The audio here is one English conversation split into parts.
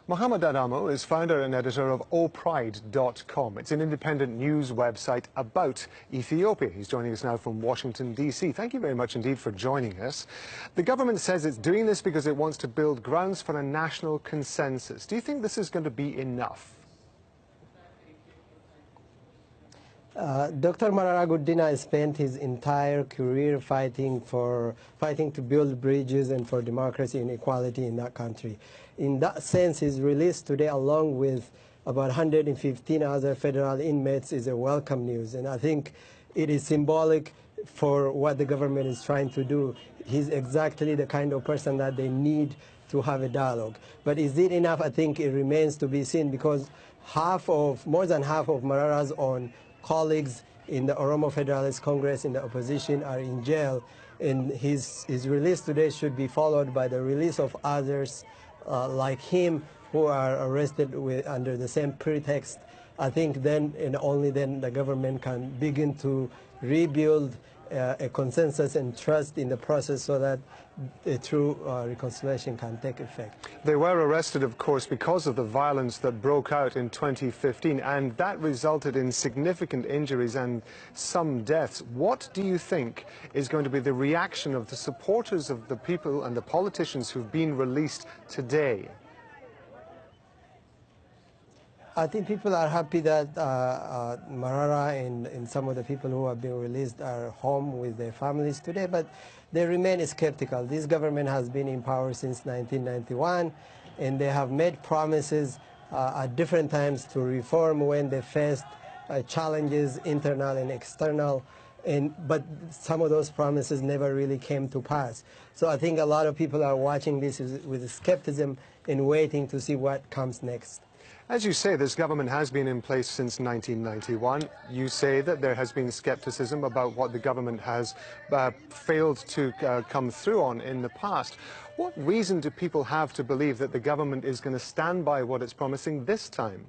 Mohammed Adamo is founder and editor of opride.com. It's an independent news website about Ethiopia. He's joining us now from Washington, D.C. Thank you very much indeed for joining us. The government says it's doing this because it wants to build grounds for a national consensus. Do you think this is going to be enough? Dr. Marara Guddina spent his entire career fighting to build bridges and for democracy and equality in that country. In that sense, his release today, along with about 115 other federal inmates, is a welcome news. And I think it is symbolic for what the government is trying to do. He's exactly the kind of person that they need to have a dialogue. But is it enough? I think it remains to be seen, because more than half of Marara's own colleagues in the Oromo Federalist Congress in the opposition are in jail, and his release today should be followed by the release of others like him who are arrested under the same pretext. I think then and only then the government can begin to rebuild a consensus and trust in the process so that a true reconciliation can take effect. They were arrested, of course, because of the violence that broke out in 2015, and that resulted in significant injuries and some deaths. What do you think is going to be the reaction of the supporters of the people and the politicians who've been released today? I think people are happy that Marara and some of the people who have been released are home with their families today, but they remain skeptical. This government has been in power since 1991, and they have made promises at different times to reform when they faced challenges, internal and external, but some of those promises never really came to pass. So I think a lot of people are watching this with skepticism and waiting to see what comes next. As you say, this government has been in place since 1991. You say that there has been skepticism about what the government has failed to come through on in the past. What reason do people have to believe that the government is going to stand by what it's promising this time?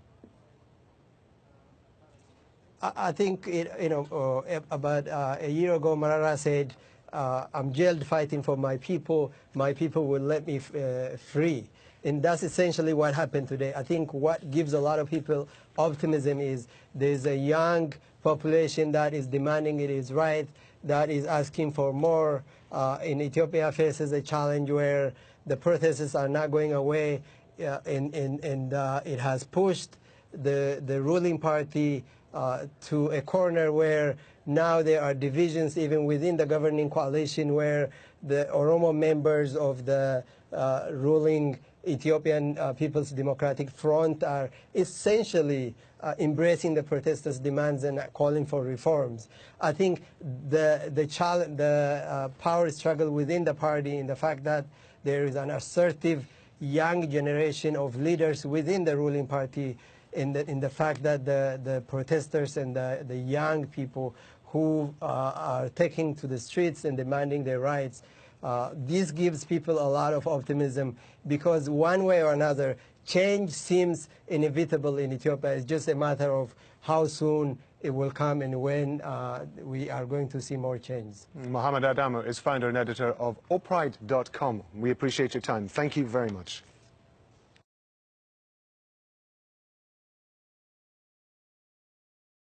I think, about a year ago, Marara said, I'm jailed fighting for my people will let me free. And that's essentially what happened today. I think what gives a lot of people optimism is there's a young population that is demanding it is right, that is asking for more. In Ethiopia faces a challenge where the protests are not going away, and it has pushed the ruling party to a corner where now there are divisions even within the governing coalition, where the Oromo members of the ruling Ethiopian People's Democratic Front are essentially embracing the protesters' demands and calling for reforms. I think the power struggle within the party, in the fact that there is an assertive young generation of leaders within the ruling party, in the fact that the protesters and the young people who are taking to the streets and demanding their rights, this gives people a lot of optimism, because one way or another, change seems inevitable in Ethiopia. It's just a matter of how soon it will come and when we are going to see more change. Mohammed Adamo is founder and editor of opride.com. We appreciate your time. Thank you very much.